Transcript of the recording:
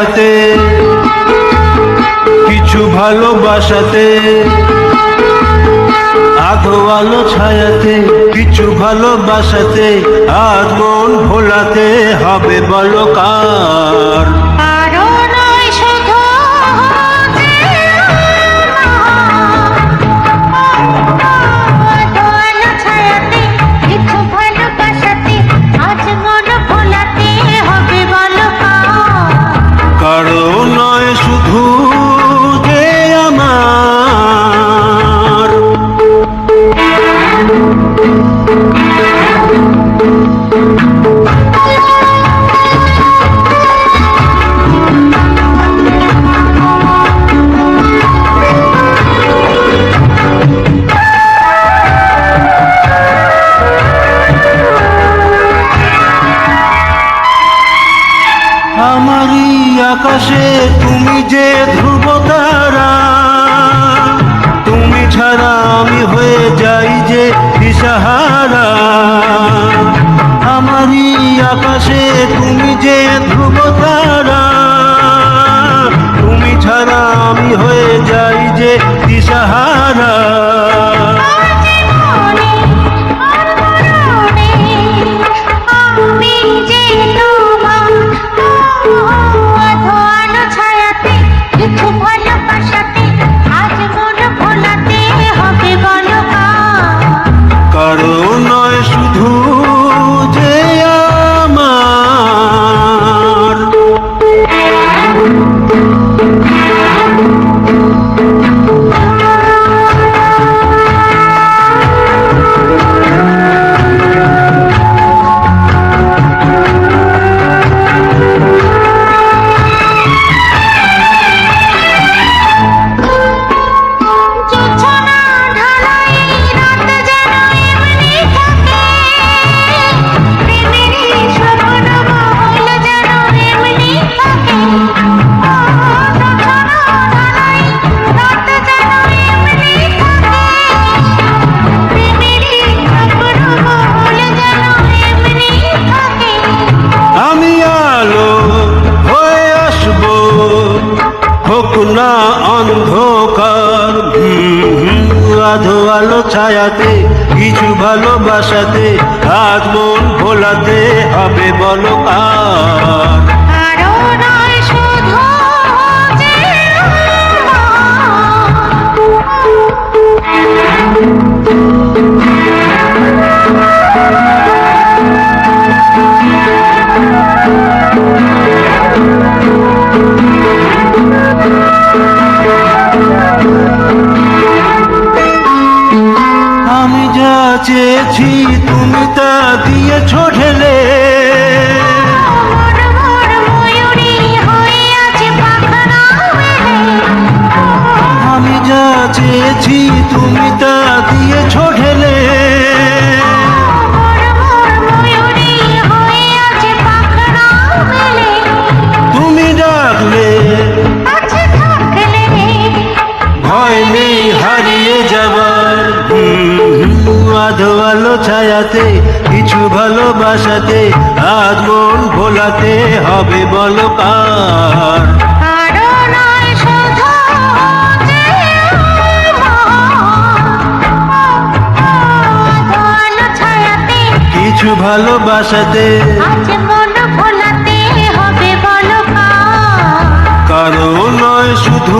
ছায়াতে, কিছু ভালোবাসাতে, আধো আলো ছায়াতে, কিছু ভালোবাসাতে, আজ মন ভোলাতে হবে বলো কার? আমারই আকাশে তুমি যে ধ্রুব তারা, তুমি ছাড়া আমি হয়ে যাই যে দিশাহারা। আমারই আকাশে তুমি যে ধ্রুব তারা, তুমি ছাড়া আমি হয়ে যাই যে দিশাহারা। না অন্ধকার আধো আলো ছায়াতে, কিছু ভালোবাসাতে, আজ মন ভোলাতে হবে বলো কার? চেয়েছি তুমি তা দিয়েছ ঢেলে, আমি যা চেয়েছি তুমি তা দিয়েছ ঢেলে। তুমি ডাকলে ভয় নেই হারিয়ে যাবার, আধো আলো ছায়াতে, কিছু ভালোবাসাতে, আজ মন ভোলাতে হবে বলো কার? কিছু ভালোবাসাতে, কারো নয় শুধু